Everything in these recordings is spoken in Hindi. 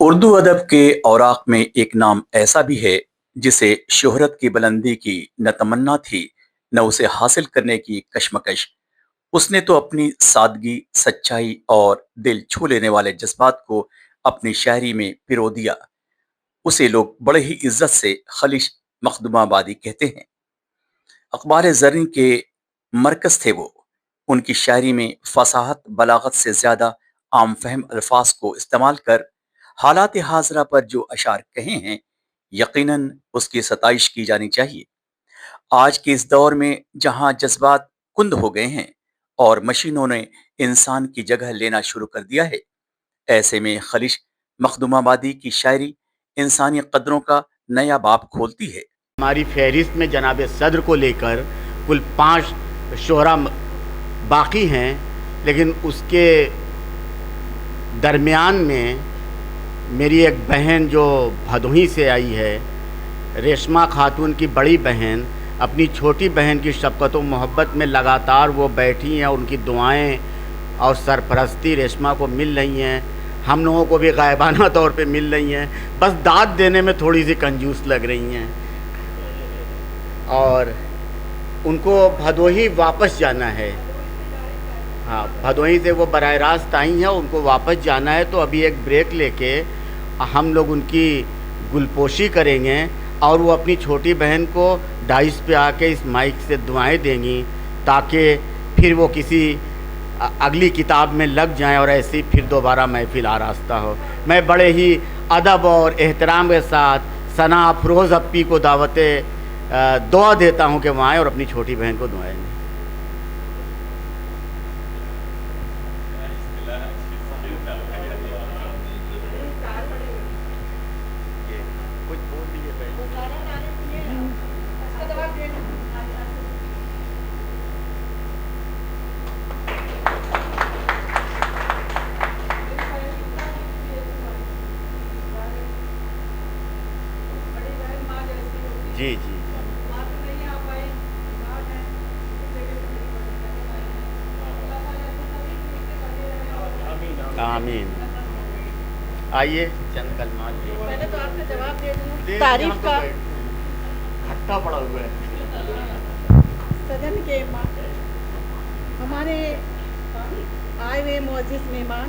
उर्दू अदब के औराक में एक नाम ऐसा भी है जिसे शोहरत की बुलंदी की न तमन्ना थी न उसे हासिल करने की कश्मकश। उसने तो अपनी सादगी, सच्चाई और दिल छू लेने वाले जज्बात को अपनी शायरी में पिरो दिया। उसे लोग बड़े ही इज्जत से खलिश मखदूमाबादी कहते हैं। अखबार जरिन के मरकज थे वो। उनकी शायरी में फसाहत, बलागत से ज्यादा आम फहम अल्फाज को इस्तेमाल कर हालात हाजरा पर जो अशार कहे हैं, यकीनन उसकी सताइश की जानी चाहिए। आज के इस दौर में जहां जज्बात कुंद हो गए हैं और मशीनों ने इंसान की जगह लेना शुरू कर दिया है, ऐसे में खलिश मखदूमाबादी की शायरी इंसानी कदरों का नया बाब खोलती है। हमारी फहरिस्त में जनाब सदर को लेकर कुल 5 शोहरा बाकी हैं, लेकिन उसके दरमियान में मेरी एक बहन जो भदोही से आई है, रेशमा खातून की बड़ी बहन, अपनी छोटी बहन की शफ़क़त व मोहब्बत में लगातार वो बैठी हैं। उनकी दुआएं और सरपरस्ती रेशमा को मिल रही हैं, हम लोगों को भी गायबाना तौर पे मिल रही हैं। बस दाद देने में थोड़ी सी कंजूस लग रही हैं और उनको भदोही वापस जाना है। हाँ, भदोही से वो बराह रास्त आई हैं, उनको वापस जाना है। तो अभी एक ब्रेक लेके हम लोग उनकी गुलपोशी करेंगे और वो अपनी छोटी बहन को डाइस पे आके इस माइक से दुआएं देंगी ताकि फिर वो किसी अगली किताब में लग जाएं और ऐसी फिर दोबारा महफिल आरास्ता हो। मैं बड़े ही अदब और एहतराम के साथ सना अफरोज़ अप्पी को दावते दुआ देता हूँ कि वहाँ आएँ और अपनी छोटी बहन को दुआएं दें। जी जी आमीन। आइए चंद कलमात। पहले तो आपसे जवाब दे दूं तारीफ का। खट्टा पड़ा हुआ है सदन के हमारे आए हुए मुअज़्ज़िज़ मेहमान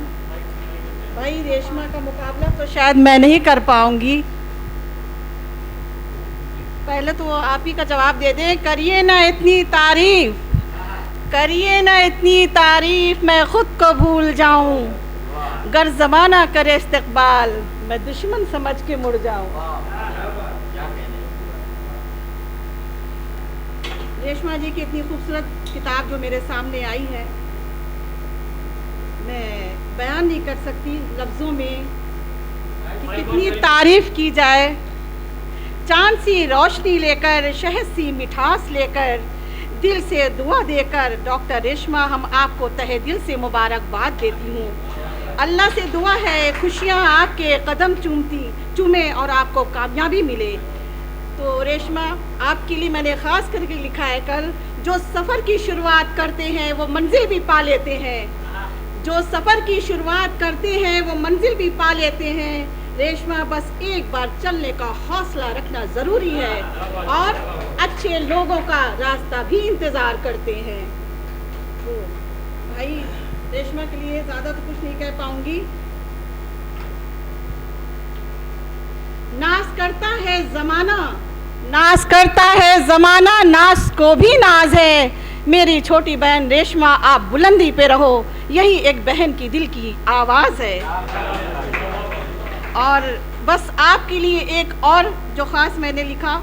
भाई रेशमा का मुकाबला तो शायद मैं नहीं कर पाऊंगी। पहले तो आप ही का जवाब दे दें। करिए ना इतनी तारीफ, करिए ना इतनी तारीफ, मैं खुद को भूल जाऊं। गर ज़माना करे इस्तक़बाल, मैं दुश्मन समझ के मुड़ जाऊं। रेशमा जी की इतनी खूबसूरत किताब जो मेरे सामने आई है, मैं बयान नहीं कर सकती लफ्ज़ों में कि कितनी तारीफ़ की जाए। चाँद सी रोशनी लेकर, शहद सी मिठास लेकर, दिल से दुआ देकर डॉक्टर रेशमा हम आपको तहे दिल से मुबारकबाद देती हूँ। अल्लाह से दुआ है खुशियाँ आपके कदम चूमे और आपको कामयाबी मिले। तो रेशमा, आपके लिए मैंने ख़ास करके लिखा है कल, जो सफ़र की शुरुआत करते हैं वो मंजिल भी पा लेते हैं। जो सफ़र की शुरुआत करते हैं वो मंजिल भी पा लेते हैं। रेशमा, बस एक बार चलने का हौसला रखना ज़रूरी है और अच्छे लोगों का रास्ता भी इंतज़ार करते हैं। तो भाई रेशमा के लिए ज़्यादा तो कुछ नहीं कह पाऊँगी। नाज करता है ज़माना, नाज करता है ज़माना, नाज को भी नाज है। मेरी छोटी बहन रेशमा, आप बुलंदी पे रहो, यही एक बहन की दिल की आवाज़ है। और बस आपके लिए एक और जो ख़ास मैंने लिखा,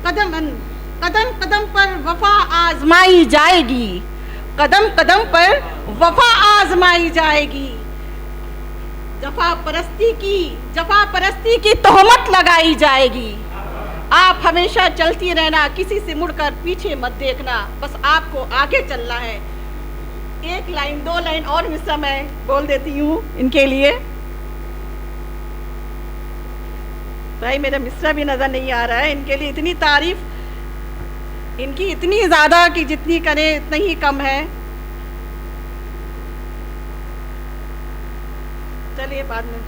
कदम कदम कदम पर वफा आजमाई जाएगी, कदम कदम पर वफा आजमाई जाएगी। जफा परस्ती की तोहमत लगाई जाएगी। आप हमेशा चलती रहना, किसी से मुड़कर पीछे मत देखना, बस आपको आगे चलना है। एक लाइन, 2 लाइन और मिसरा मैं बोल देती हूँ इनके लिए। भाई मेरा मिसरा भी नज़र नहीं आ रहा है, इनके लिए इतनी तारीफ। इनकी इतनी ज़्यादा कि जितनी करें इतना ही कम है। चलिए बाद में।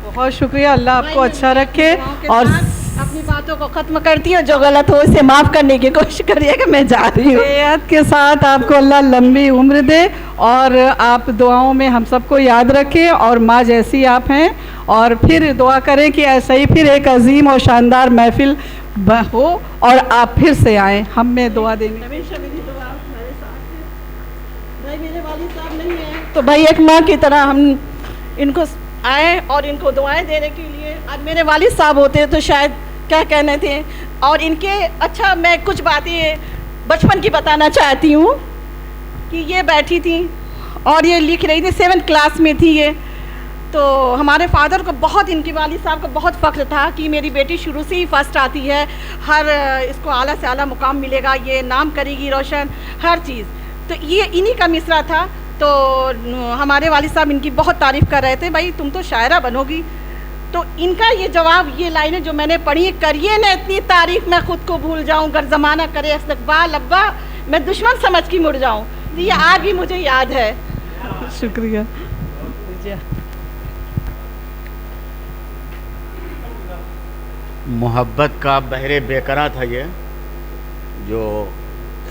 बहुत शुक्रिया, अल्लाह आपको अच्छा रखे। और अपनी बातों को ख़त्म करती हूँ, जो गलत हो इसे माफ़ करने की कोशिश करिएगा। मैं जा रही हूँ। सेहत के साथ आपको अल्लाह लंबी उम्र दे और आप दुआओं में हम सबको याद रखें, और माँ जैसी आप हैं, और फिर दुआ करें कि ऐसा ही फिर एक अजीम और शानदार महफिल हो और आप फिर से आएँ। हम में दुआ देने हमेशा मेरी दुआ हमारे साथ है। भाई मेरे वालिद साहब नहीं है तो भाई एक माँ की तरह हम इनको आए और इनको दुआएं देने के लिए। आज मेरे वालिद साहब होते तो शायद क्या कहने थे। और इनके अच्छा मैं कुछ बातें बचपन की बताना चाहती हूँ कि ये बैठी थी और ये लिख रही थी, 7th क्लास में थी ये। तो हमारे फादर को बहुत, इनके वालिद साहब को बहुत फ़ख्र था कि मेरी बेटी शुरू से ही फर्स्ट आती है, हर इसको आला से आला मुकाम मिलेगा, ये नाम करेगी रोशन, हर चीज़। तो ये इन्हीं का मिसरा था। तो हमारे वालिद साहब इनकी बहुत तारीफ़ कर रहे थे, भाई तुम तो शायरा बनोगी। तो इनका ये जवाब, ये लाइनें जो मैंने पढ़ी, करिए ना इतनी तारीफ़ मैं ख़ुद को भूल जाऊँ, गर ज़माना करे इस्तक़बाल अब्बा मैं दुश्मन समझ के मुड़ जाऊँ। तो ये आज भी मुझे याद है। शुक्रिया। मोहब्बत का बहरे बेकरार था ये, जो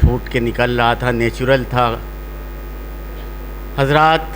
फूट के निकल रहा था, नेचुरल था। हज़रात,